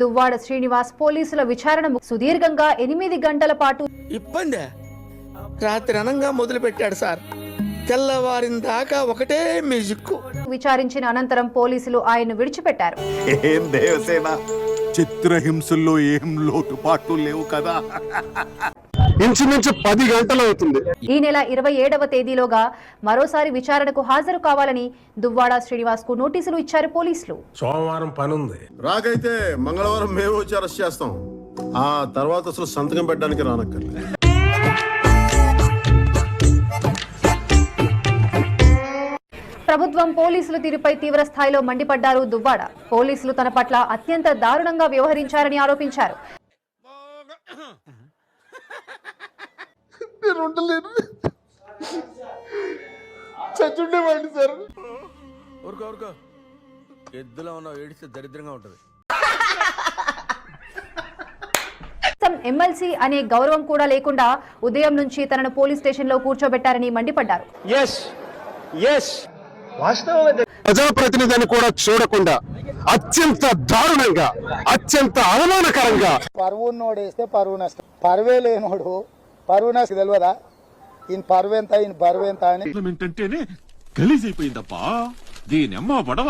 దువ్వాడ శ్రీనివాస్ పోలీసుల విచారణ సుదీర్ఘంగా 8 గంటల పాటు ఇబ్బంది రాత్రి అనంగా మొదలు పెట్టాడు సార్. తెల్లవారిన దాకా ఒకటే మ్యూజిక్. విచారించిన అనంతరం పోలీసులు ఆయన్ను విడిచిపెట్టారు. ఏం దేవసేన, చిత్రహింసల్లో ఏం లోటుపాట్లు లేవు కదా. ఇంచుమించు 10 గంటలు అవుతుంది. ఈ నెల 27వ తేదీలోగా మరోసారి విచారణకు హాజరు కావాలని దువ్వాడ శ్రీనివాస్ కు నోటీసులు ఇచ్చారు పోలీసులు. సోమవారం పనుంది. రాకైతే మంగళవారం మేము వచ్చి అరెస్ట్ చేస్తాం. ఆ తర్వాత అసలు సంతకం పెట్టడానికి రానక్కర్లేదు. ప్రభుత్వం పోలీసుల తీరుపై తీవ్ర స్థాయిలో మండిపడ్డారు దువ్వాడ. పోలీసులు తన పట్ల అత్యంత దారుణంగా వ్యవహరించారని ఆరోపించారు. ఎద్దులో ఉన్న ఏడిస్తే దరిద్రంగా ఉంటది. ఎమ్మెల్సీ అనే గౌరవం కూడా లేకుండా ఉదయం నుంచి తనను పోలీస్ స్టేషన్ లో కూర్చోబెట్టారని మండిపడ్డారు. ప్రజాప్రతినిధి అని కూడా చూడకుండా అత్యంత దారుణంగా, అత్యంత అవమానకరంగా. పరువు నోడేస్తే పరువు నష్టం, పరువే లేనోడు పరువు నష్టం తెలియదా? ఈయన పరువెంత, ఈయన బరువెంత అని ఏంటంటేనే గలీజైపోయిందప్పా. దీనమ్మ పడవ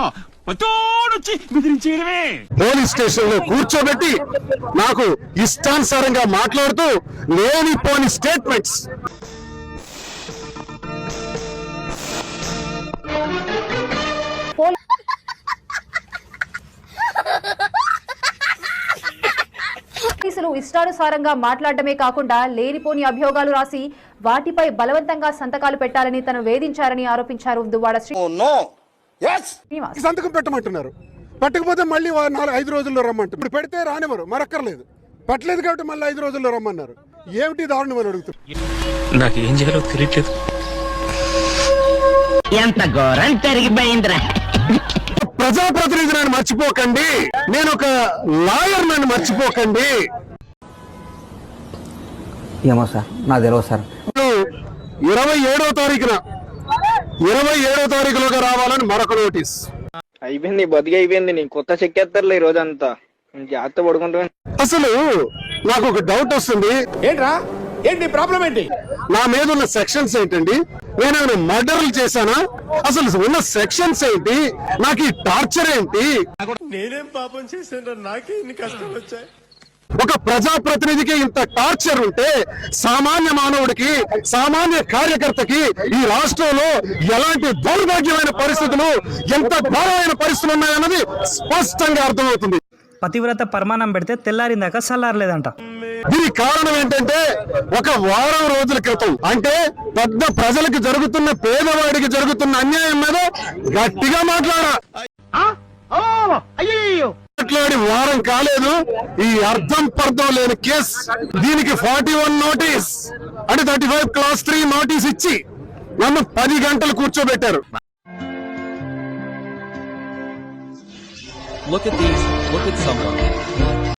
పతోడొచ్చి బెదిరించేయడమే. పోలీస్ స్టేషన్ లో కూర్చోబెట్టి నాకు ఇష్టానుసారంగా మాట్లాడుతూ లేనిపోని స్టేట్మెంట్స్. పోలీసులు ఇష్టానుసారంగా మాట్లాడటమే కాకుండా లేనిపోని అభియోగాలు రాసి వాటిపై బలవంతంగా సంతకాలు పెట్టాలని తను వేధించారని ఆరోపించారు దువ్వాడ శ్రీనివాస్. సంతకం పెట్టమంటున్నారు, పెట్టకపోతే మళ్ళీ 4-5 రోజుల్లో రమ్మంటారు. ఇప్పుడు పెడితే రానివ్వరు, మరక్కర్లేదు. పెట్టలేదు కాబట్టి మళ్ళీ 5 రోజుల్లో రమ్మన్నారు. ఏమిటి దారుణం అని అడుగుతారు. నాకు ఏం చేయాలో తెలియట్లేదు. ఎంత ఘోరం జరిగిపోయిందిరా. ప్రజాప్రతినిధిని మర్చిపోకండి, నేను ఒక లాయర్ నన్ను మర్చిపోకండి. ఏమో సార్, నా తెలియదు సార్. 27వ తారీఖులోగా రావాలని మరొక నోటీస్. అయిపోయింది, బతికి అయిపోయింది. నీ కొత్త చెక్కేస్తారులే ఈ రోజంతా. జాగ్రత్త పడుకుంటా. అసలు నాకు ఒక డౌట్ వస్తుంది. ఏంట్రా, ఏంటి ప్రాబ్లం ఏంటి? నా మీద ఉన్న సెక్షన్స్ ఏంటండి? నేను మర్డర్లు చేశానా? అసలు ఉన్న సెక్షన్స్ ఏంటి? నాకు ఈ టార్చర్ ఏంటి? నేనేం పాపం చేశాను, నాకే ఇన్ని కష్టాలు వచ్చాయి. ఒక ప్రజాప్రతినిధికి ఇంత టార్చర్ ఉంటే సామాన్య మానవుడికి, సామాన్య కార్యకర్తకి ఈ రాష్ట్రంలో ఎలాంటి దౌర్భాగ్యమైన పరిస్థితులు, ఎంత ఘోరమైన పరిస్థితులు ఉన్నాయన్నది స్పష్టంగా అర్థమవుతుంది. పతివ్రత పరమాణం పెడితే తెల్లారిందాక చల్లారలేదంట. దీనికి కారణం ఏంటంటే ఒక వారం రోజుల క్రితం, అంటే పెద్ద ప్రజలకు జరుగుతున్న, పేదవాడికి జరుగుతున్న అన్యాయం మీద గట్టిగా మాట్లాడి వారం కాలేదు. ఈ అర్థం పర్థం లేని కేసు, దీనికి 41 నోటీస్ అంటే 35 క్లాస్ 3 నోటీస్ ఇచ్చి నన్ను 10 గంటలు కూర్చోబెట్టారు. Look at these. Look at someone.